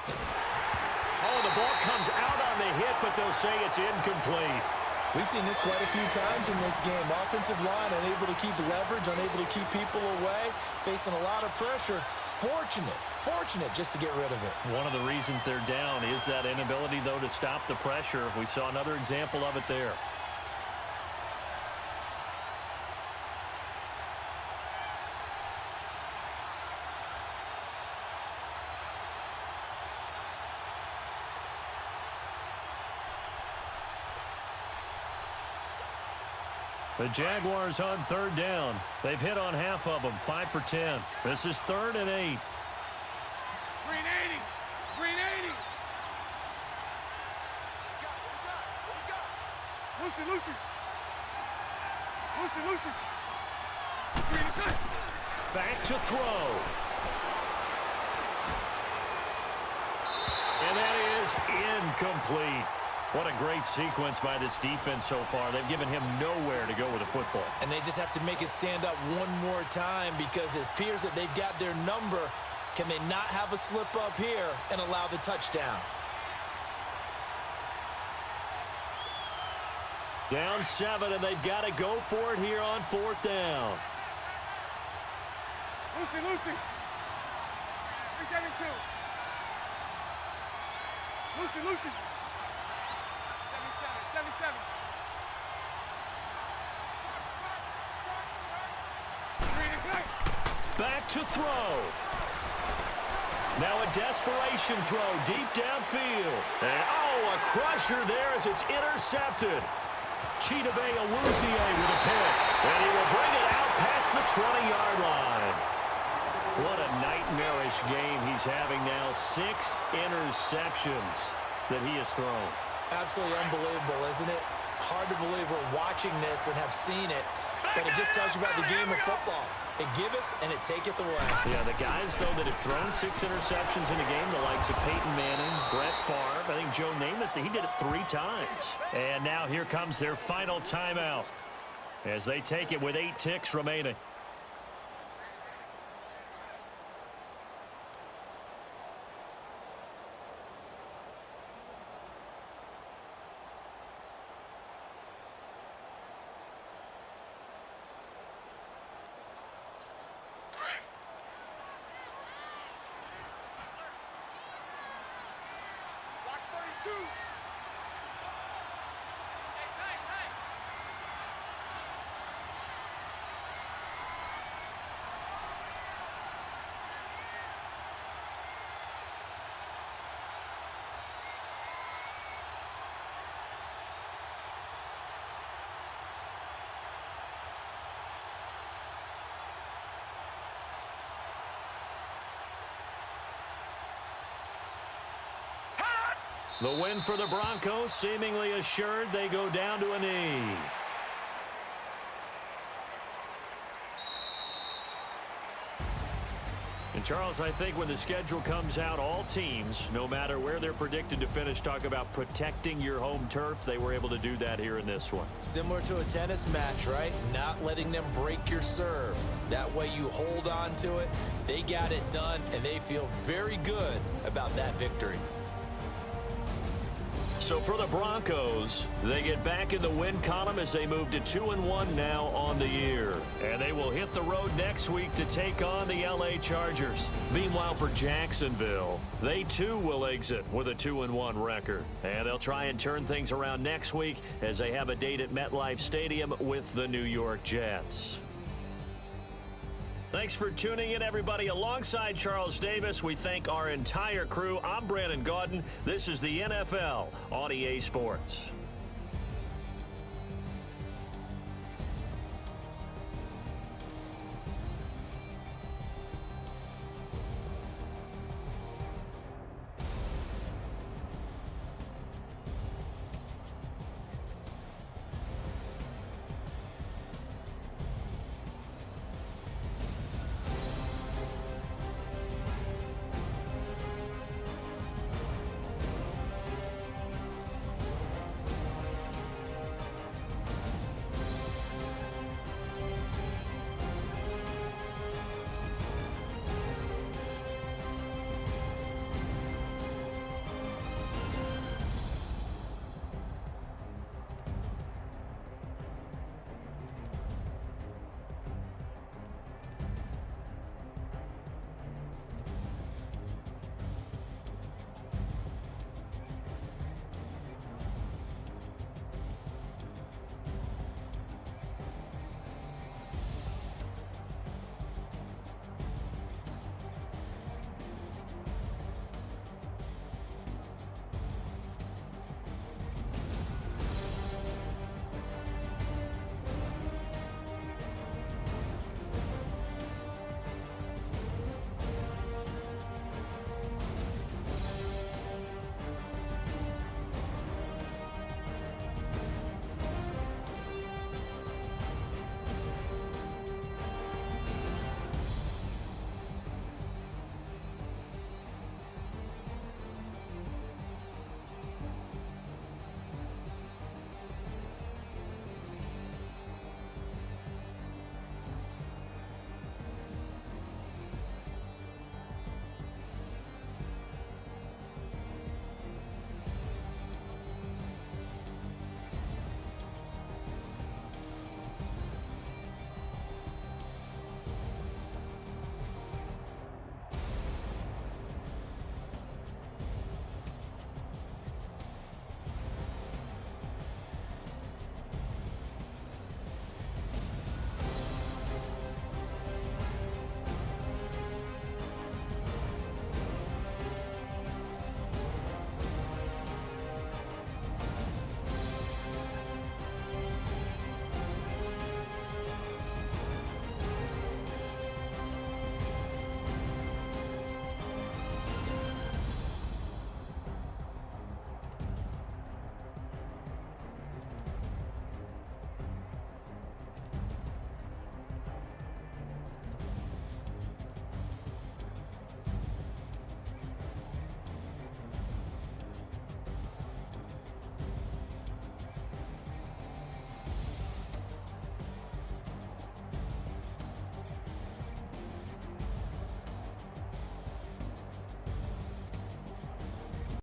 Oh, the ball comes out on the hit, but they'll say it's incomplete. We've seen this quite a few times in this game. Offensive line unable to keep leverage, unable to keep people away, facing a lot of pressure. Fortunate just to get rid of it. One of the reasons they're down is that inability, though, to stop the pressure. We saw another example of it there. The Jaguars on 3rd down. They've hit on half of them, 5 for 10. This is 3rd and 8. Green 80. Green 80. Lucy. Green is Back to throw. And that is incomplete. What a great sequence by this defense so far. They've given him nowhere to go with the football. And they just have to make it stand up one more time, because it appears that they've got their number. Can they not have a slip up here and allow the touchdown? Down 7, and they've got to go for it here on 4th down. Lucy. 372. Lucy. 77. Back to throw. Now a desperation throw deep downfield. And a crusher there as it's intercepted. Chidobe Awuzie with a pick. And he will bring it out past the 20-yard line. What a nightmarish game he's having now. 6 interceptions that he has thrown. Absolutely unbelievable, isn't it? Hard to believe we're watching this and have seen it, but it just tells you about the game of football. It giveth and it taketh away. Yeah, the guys, though, that have thrown 6 interceptions in a game, the likes of Peyton Manning, Brett Favre, I think Joe Namath, he did it 3 times. And now here comes their final timeout as they take it with 8 ticks remaining. The win for the Broncos seemingly assured. They go down to a knee. And Charles, I think when the schedule comes out, all teams, no matter where they're predicted to finish, talk about protecting your home turf. They were able to do that here in this one. Similar to a tennis match, right? Not letting them break your serve. That way you hold on to it. They got it done, and they feel very good about that victory. So for the Broncos, they get back in the win column as they move to 2-1 now on the year. And they will hit the road next week to take on the LA Chargers. Meanwhile, for Jacksonville, they too will exit with a 2-1 record. And they'll try and turn things around next week as they have a date at MetLife Stadium with the New York Jets. Thanks for tuning in, everybody. Alongside Charles Davis, we thank our entire crew. I'm Brandon Gaudin. This is the NFL on EA Sports.